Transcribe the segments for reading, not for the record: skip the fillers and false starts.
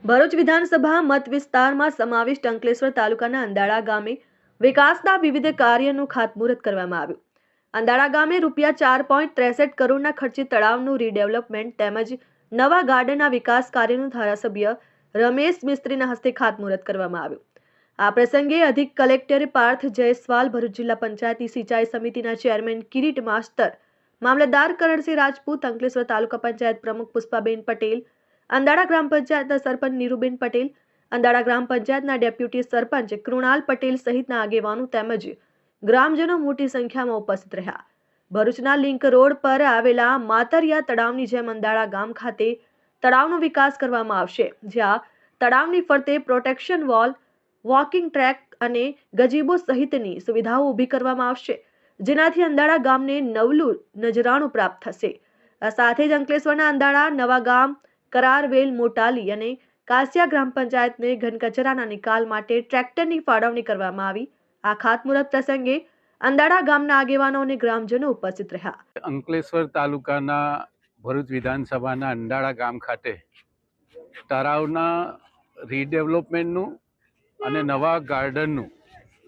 ભરૂચ વિધાનસભા મત વિસ્તારમાં સમાવિષ્ટ અંકલેશ્વર તાલુકાના અંદાળા ગામે વિકાસના વિવિધ કાર્યનું ખાતમુહૂર્ત કરવામાં આવ્યું. અંદાળા ગામે ₹4.63 કરોડના ખર્ચે તળાવનું રીડેવલપમેન્ટ તેમજ નવા ગાર્ડનના વિકાસ કાર્યનું ધારાસભ્ય રમેશ મિસ્ત્રીના હસ્તે ખાતમુહૂર્ત કરવામાં આવ્યું. આ પ્રસંગે અધિક કલેક્ટર પાર્થ જયસ્વાલ, ભરૂચ જિલ્લા પંચાયતી સિંચાઈ સમિતિના ચેરમેન કિરીટ માસ્તર, મામલતદાર કરણસિંહ રાજપૂત, અંકલેશ્વર તાલુકા પંચાયત પ્રમુખ પુષ્પાબેન પટેલ, અંદાળા ગ્રામ પંચાયતના સરપંચ નીરુબેન પટેલ, અંદાળા ગ્રામ પંચાયતના ડેપ્યુટી સરપંચ કૃણાલ પટેલ સહિતના આગેવાનો તેમજ ગ્રામજનો મોટી સંખ્યામાં ઉપસ્થિત રહ્યા. ભરૂચના લિંક રોડ પર આવેલા માતરિયા તળાવની જેમ અંદાળા ગામ ખાતે તળાવનો વિકાસ કરવામાં આવશે, જ્યાં તળાવની ફરતે પ્રોટેક્શન વોલ, વોકિંગ ટ્રેક અને ગજીબો સહિતની સુવિધાઓ ઊભી કરવામાં આવશે, જેનાથી અંદાળા ગામને નવલું નજરાણું પ્રાપ્ત થશે. આ સાથે જ અંકલેશ્વરના અંદાળા, નવા ગામ, કરારવેલ, મોટાલી અને કાસિયા ગ્રામ પંચાયતને ઘનકચરાના નિકાલ માટે ટ્રેક્ટરની ફાળવણી કરવામાં આવી. આ ખાતમુહૂર્ત પ્રસંગે અંદાળા ગામના આગેવાનો અને ગ્રામજનો ઉપસ્થિત રહ્યા. અંકલેશ્વર તાલુકાના ભરૂચ વિધાનસભાના અંદાળા ગામ ખાતે તળાવના રીડેવલપમેન્ટનું અને નવા ગાર્ડનનું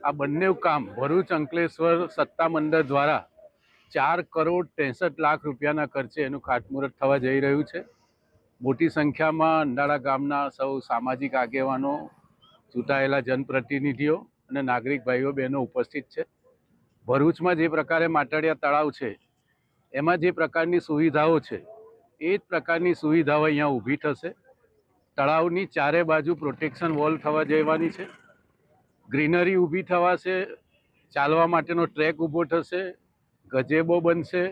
આ બંને કામ ભરૂચ અંકલેશ્વર સત્તા મંડળ દ્વારા ₹4.63 કરોડ ખર્ચે એનું ખાતમુહૂર્ત થવા જઈ રહ્યું છે. મોટી સંખ્યામાં અંદાળા ગામના સૌ સામાજિક આગેવાનો, ચૂંટાયેલા જનપ્રતિનિધિઓ અને નાગરિક ભાઈઓ બહેનો ઉપસ્થિત છે. ભરૂચમાં જે પ્રકારે માતરિયા તળાવ છે એમાં જે પ્રકારની સુવિધાઓ છે એ જ પ્રકારની સુવિધાઓ અહીંયા ઊભી થશે. તળાવની ચારે બાજુ પ્રોટેક્શન વોલ થવા જવાની છે, ગ્રીનરી ઊભી થવાશે, ચાલવા માટેનો ટ્રેક ઊભો થશે, ગજેબો બનશે,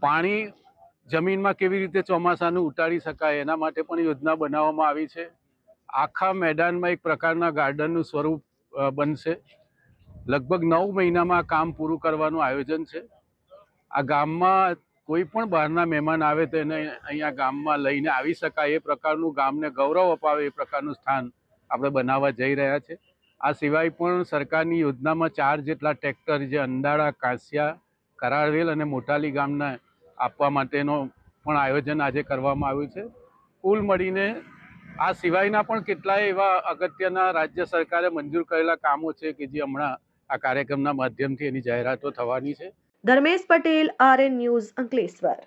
પાણી જમીનમાં કેવી રીતે ચોમાસાનું ઉતારી શકાય એના માટે પણ યોજના બનાવવામાં આવી છે. આખા મેદાનમાં એક પ્રકારના ગાર્ડનનું સ્વરૂપ બનશે. લગભગ 9 મહિનામાં આ કામ પૂરું કરવાનું આયોજન છે. આ ગામમાં કોઈ પણ બહારના મહેમાન આવે તો એને અહીંયા ગામમાં લઈને આવી શકાય એ પ્રકારનું, ગામને ગૌરવ અપાવે એ પ્રકારનું સ્થાન આપણે બનાવવા જઈ રહ્યા છે. આ સિવાય પણ સરકારની યોજનામાં 4 જેટલા ટ્રેક્ટર જે અંદાળા, કાસિયા, કરારવેલ અને મોટાલી ગામના આપવા માટેનો પણ આયોજન આજે કરવામાં આવ્યું છે. કુલ મળીને આ સિવાયના પણ કેટલાય એવા અગત્યના રાજ્ય સરકારે મંજૂર કરેલા કામો છે કે જે હમણાં આ કાર્યક્રમના માધ્યમથી એની જાહેરાતો થવાની છે. Dharmesh Patel, RN news, Ankleshwar.